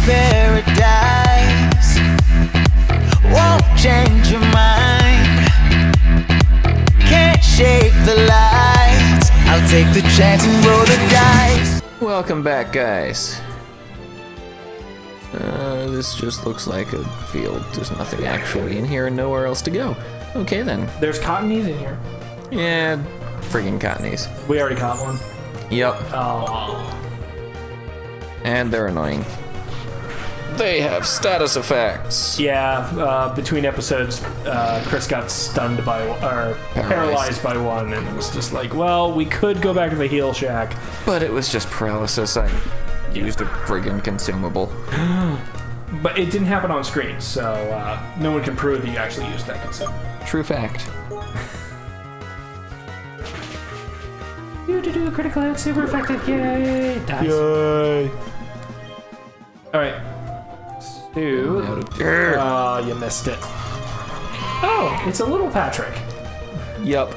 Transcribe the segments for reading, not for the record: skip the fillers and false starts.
paradise won't change your mind. Can't shape the lights. I'll take the chance and roll the dice. Welcome back, guys. This just looks like a field. There's nothing actually in here and nowhere else to go. Okay then. There's cottonies in here. Yeah, friggin' cottonies. We already caught one. Yep. Oh. And they're annoying. They have status effects. Yeah, between episodes, Chris got stunned by, or paralyzed by one, and it was just like, well, we could go back to the heal shack. But it was just paralysis. I used a friggin' consumable. But it didn't happen on screen, so no one can prove that you actually used that consumable. True fact. You to do a critical hit, super effective, yay! Dice. Yay! Alright. Stu. Oh, you missed it. Oh, it's a little Patrick. Yup.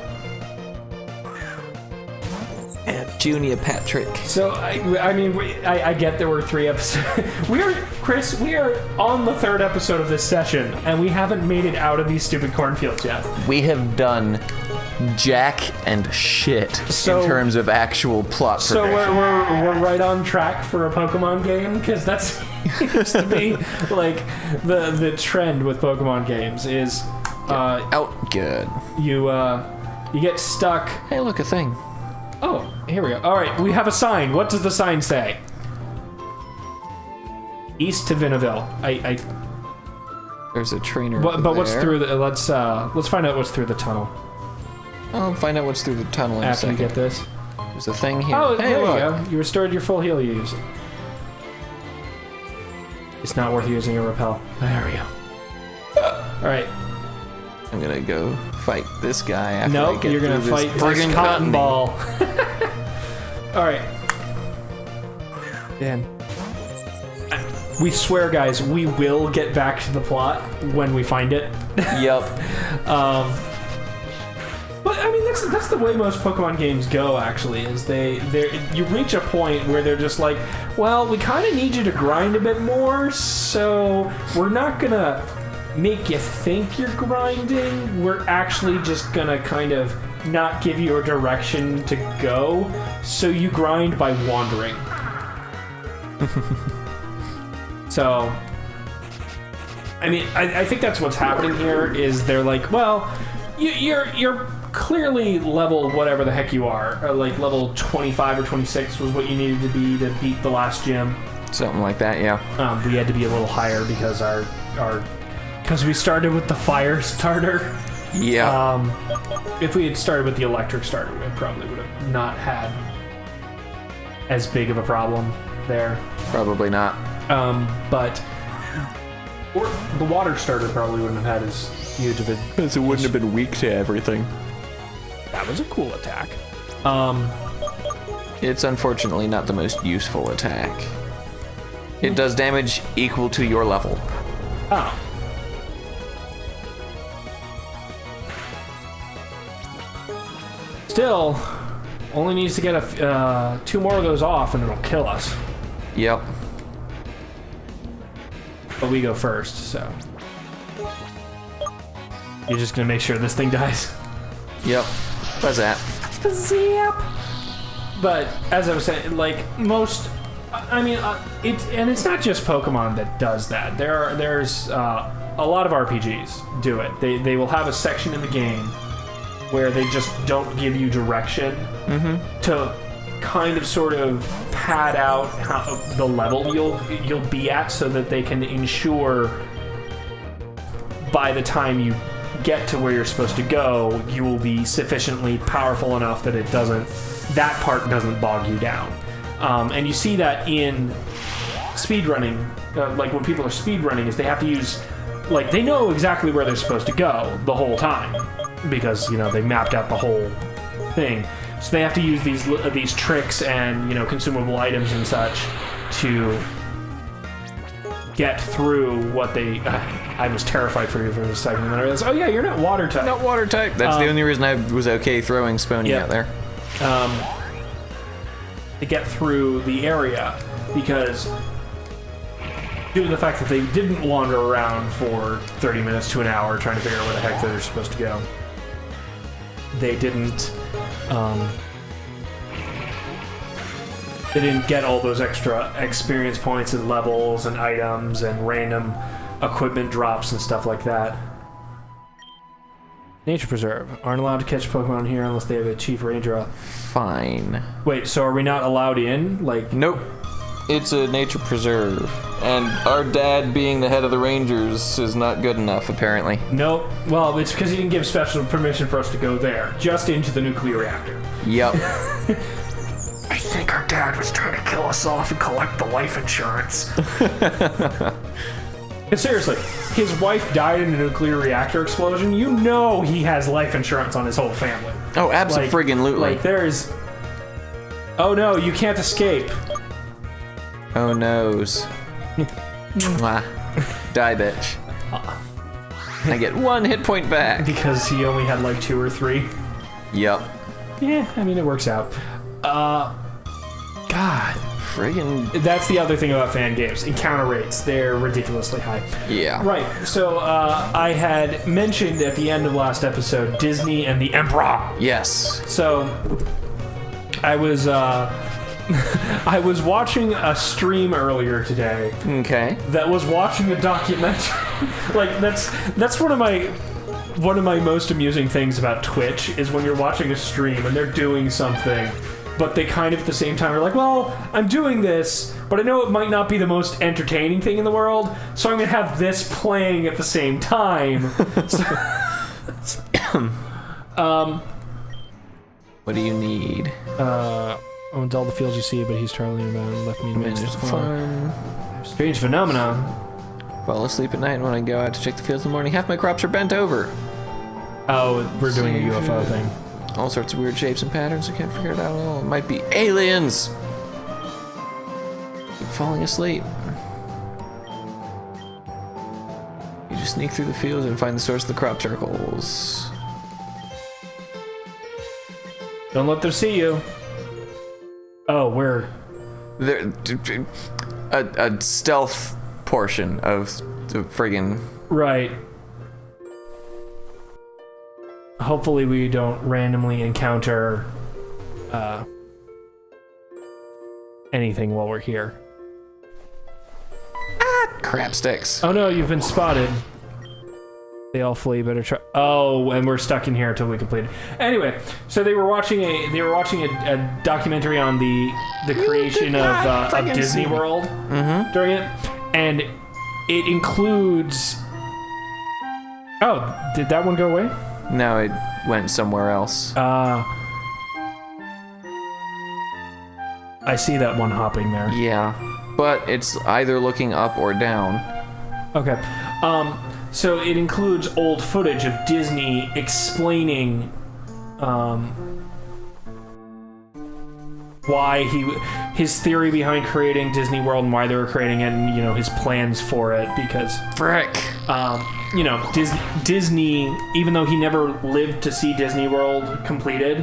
Junior Patrick. So, I mean, I get there were 3 episodes. Chris, we are on the 3rd episode of this session, and we haven't made it out of these stupid cornfields yet. We have done jack and shit in terms of actual plot progression. So we're right on track for a Pokemon game, because that seems to be like the trend with Pokemon games is out good. You get stuck. Hey, look, a thing. Oh, here we go. All right, we have a sign. What does the sign say? East to Vinnaville. There's a trainer. But there. what's through the? Let's find out what's through the tunnel. I'll find out what's through the tunnel in a After second. you get this. There's a thing here. Oh, hey, there look. you go. You restored your full heal you used. It's not worth using a repel. There we go. All right. I'm gonna go fight this guy after I Nope, get you're gonna through fight this this friggin' cotton cottony. ball. All right. Dan. We swear, guys, we will get back to the plot when we find it. Yup. But I mean, that's the way most Pokemon games go. Actually, is you reach a point where they're just like, well, we kind of need you to grind a bit more, so we're not gonna make you think you're grinding. We're actually just gonna kind of not give you a direction to go, so you grind by wandering. So, I mean, I think that's what's happening here. Is they're like, well, you're clearly level whatever the heck you are, like level 25 or 26 was what you needed to be to beat the last gym. Something like that, yeah. We had to be a little higher because because we started with the fire starter. Yeah. If we had started with the electric starter, we probably would have not had as big of a problem there. Probably not. Or the water starter probably wouldn't have had as huge of a... Because it wouldn't have been weak to everything. That was a cool attack. It's unfortunately not the most useful attack. It does damage equal to your level. Oh. Still, only needs to get 2 more of those off and it'll kill us. Yep. But we go first, so... You're just gonna make sure this thing dies? Yep. What's that? Zap! But, as I was saying, like, most... I mean, it's not just Pokemon that does that. There's a lot of RPGs do it. They will have a section in the game where they just don't give you direction to kind of sort of pad out the level you'll be at, so that they can ensure by the time you get to where you're supposed to go, you will be sufficiently powerful enough that that part doesn't bog you down. And you see that in speedrunning, like when people are speedrunning, is they have to use, like, they know exactly where they're supposed to go the whole time because, you know, they mapped out the whole thing. So they have to use these tricks and, you know, consumable items and such to get through what they... I was terrified for you for a second, and then I realized, oh yeah, you're not water type. Not water type. That's the only reason I was okay throwing Spony out there. To get through the area, because due to the fact that they didn't wander around for 30 minutes to an hour trying to figure out where the heck they're supposed to go. They didn't get all those extra experience points and levels and items and random equipment drops and stuff like that. Nature Preserve. Aren't allowed to catch Pokemon here unless they have a Chief Ranger. Fine. Wait, so are we not allowed in? Like, nope. It's a nature preserve. And our dad being the head of the Rangers is not good enough, apparently. nope. Well, it's because he didn't give special permission for us to go there. Just into the nuclear reactor. Yep. I think our dad was trying to kill us off and collect the life insurance. Seriously, his wife died in a nuclear reactor explosion. You know he has life insurance on his whole family. Oh, abso-friggin-lutely. Like, there's... Oh no, you can't escape. Oh, noes. Mwah. Die, bitch. I get 1 hit point back. Because he only had like 2 or 3. Yep. Yeah, I mean, it works out. God. Friggin'... That's the other thing about fan games. Encounter rates, they're ridiculously high. Yeah. Right, so I had mentioned at the end of last episode Disney and the Emrpah. Yes. So I was I was watching a stream earlier today. Okay. That was watching a documentary. Like that's one of my most amusing things about Twitch is when you're watching a stream and they're doing something, but they kind of at the same time are like, well, I'm doing this, but I know it might not be the most entertaining thing in the world, so I'm gonna have this playing at the same time. What do you need? Owns all the fields you see, but he's Charlie and left me to manage the farm. Strange phenomenon. Fall asleep at night, and when I go out to check the fields in the morning, half my crops are bent over. Oh, we're doing a UFO thing. All sorts of weird shapes and patterns. I can't figure it out at all. It might be aliens. Keep falling asleep. You just sneak through the fields and find the source of the crop circles. Don't let them see you. Oh, where? There, a stealth portion of the friggin'... Right. Hopefully we don't randomly encounter anything while we're here. crap sticks. Oh no, you've been spotted. They all flee, better try. Oh, and we're stuck in here until we complete it. Anyway, so they were watching a documentary on the creation of Disney World during it, and it includes. Oh, did that one go away? No, it went somewhere else. I see that one hopping there. Yeah, but it's either looking up or down. Okay. So it includes old footage of Disney explaining why his theory behind creating Disney World and why they were creating it, and his plans for it. Because frick, Disney, even though he never lived to see Disney World completed,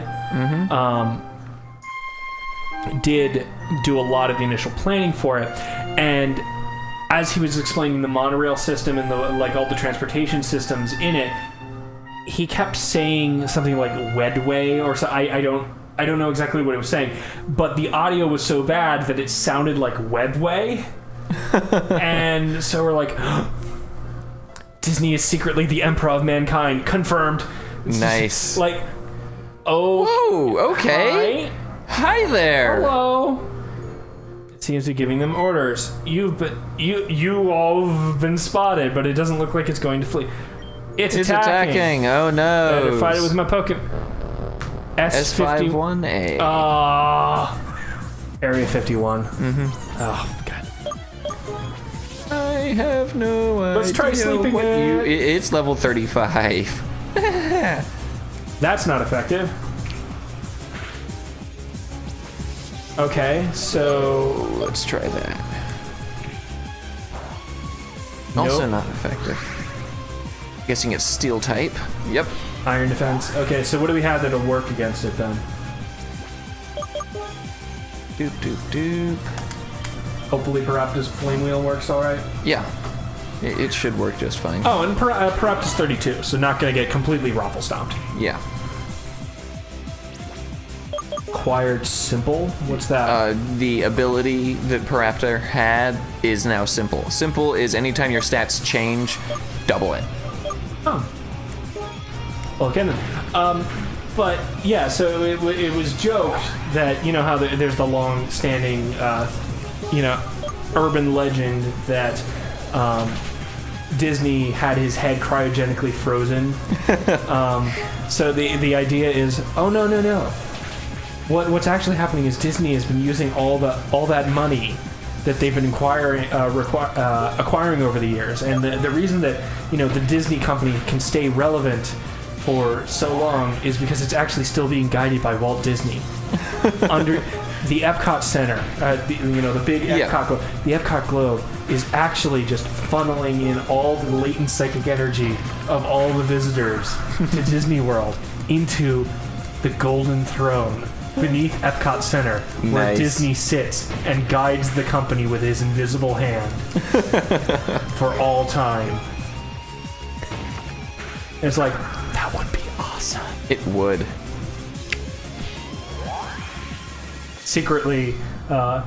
did do a lot of the initial planning for it, and as he was explaining the monorail system and all the transportation systems in it, he kept saying something like Wedway or so. I don't know exactly what he was saying, but the audio was so bad that it sounded like Wedway. And so we're like, Disney is secretly the Emrpah of Mankind. Confirmed. Nice. Like, oh. Whoa, okay. Hi there. Hello. It seems to be giving them orders. You all have been spotted, but it doesn't look like it's going to flee. It's attacking. Oh no. I had to fight it with my Pokémon. S51A. Area 51. Mm-hmm. Oh god. I have no idea. Let's try sleeping what it. It's level 35. That's not effective. Okay, so let's try that. Also not effective. Guessing it's steel type. Yep. Iron defense. Okay, so what do we have that'll work against it then? Doop doop doop. hopefully Parapta's flame wheel works all right. Yeah. It should work just fine. Oh, and Parapta's 32, so not going to get completely raffle stomped. Yeah. Acquired simple? What's that? The ability that Parapta had is now simple. Simple is anytime your stats change, double it. Oh. Well, again, then. But yeah, so it was joked that, you know how there's the long-standing, urban legend that Disney had his head cryogenically frozen. So the idea is, oh no. What's actually happening is Disney has been using all that money that they've been acquiring over the years, and the reason that the Disney company can stay relevant for so long is because it's actually still being guided by Walt Disney under the Epcot Center. The big Epcot globe. The Epcot globe is actually just funneling in all the latent psychic energy of all the visitors to Disney World into the Golden Throne beneath Epcot Center, where Nice. Disney sits and guides the company with his invisible hand for all time. It's like, that would be awesome. It would. Secretly, all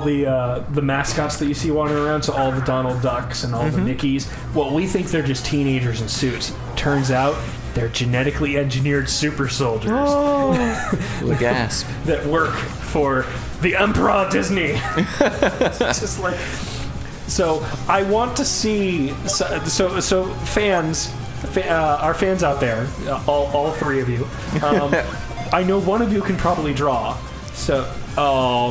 the mascots that you see wandering around, so all the Donald Ducks and all the Mickeys, well, we think they're just teenagers in suits. Turns out they're genetically engineered super soldiers The gasp. that work for the Emperor of Disney. It's just like, so I want to see so fans, our fans out there, all three of you. I know one of you can probably draw. So,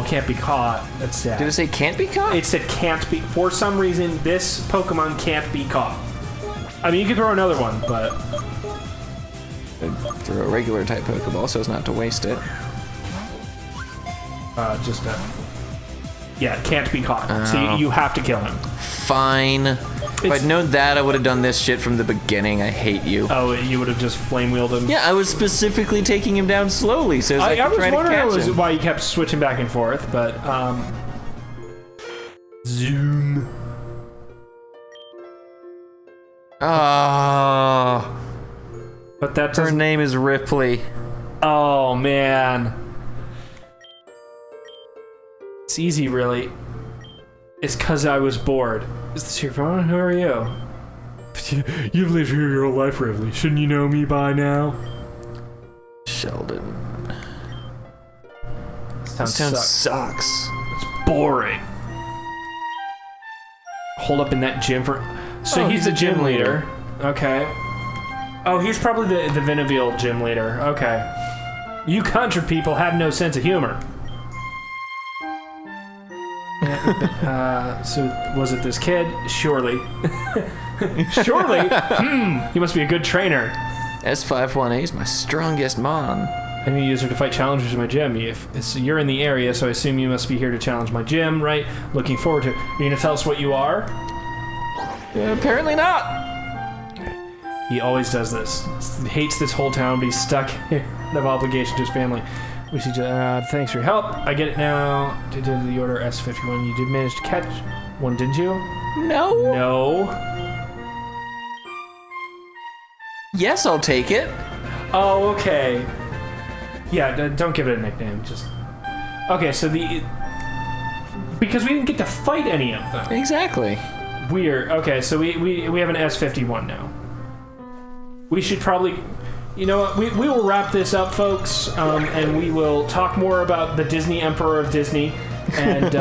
can't be caught. That's sad. Did it say can't be caught? It said can't be. For some reason, this Pokemon can't be caught. I mean, you could throw another one, but Throw a regular type Pokeball so as not to waste it. can't be caught. So you have to kill him. Fine. If I'd known that, I would have done this shit from the beginning. I hate you. Oh, you would have just flame wheeled him. Yeah, I was specifically taking him down slowly so I I could was try to wondering catch him. why you kept switching back and forth, but zoom. Oh, But that her doesn't. name is Ripley. Oh man, it's easy, really. It's 'cause I was bored. Is this your phone? Who are you? You've lived here your whole life, Ripley. Shouldn't you know me by now? Sheldon. This This town sucks. sucks. It's boring. Hold up in that gym for. So Oh, he's the gym leader. Okay. Oh, he's probably the Vinaville gym leader. Okay. You country people have no sense of humor. So was it this kid? Surely. Surely? He must be a good trainer. S51A is my strongest mon. I'm gonna use her to fight challengers in my gym. You're in the area, so I assume you must be here to challenge my gym, right? Looking forward to it. Are you gonna tell us what you are? Apparently not. He always does this. He hates this whole town, but he's stuck here out of obligation to his family. We should. Thanks for your help. I get it now. Did the order S51. You did manage to catch one, didn't you? No. No. Yes, I'll take it. Oh, okay. Yeah, don't give it a nickname. Just okay. So because we didn't get to fight any of them. Exactly. Weird. Okay, so we have an S51 now. We should probably, you know what? We will wrap this up, folks, and we will talk more about the Disney Emperor of Disney, and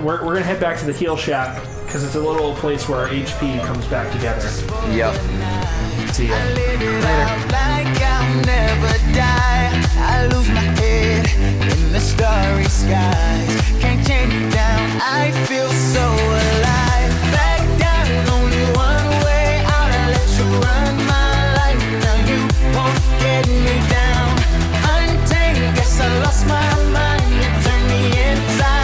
we're gonna head back to the Heel Shack because it's a little place where our HP comes back together. Yep. See ya. Later. Like I'll never die. I lose my head in the starry skies. Can't change it down. I feel so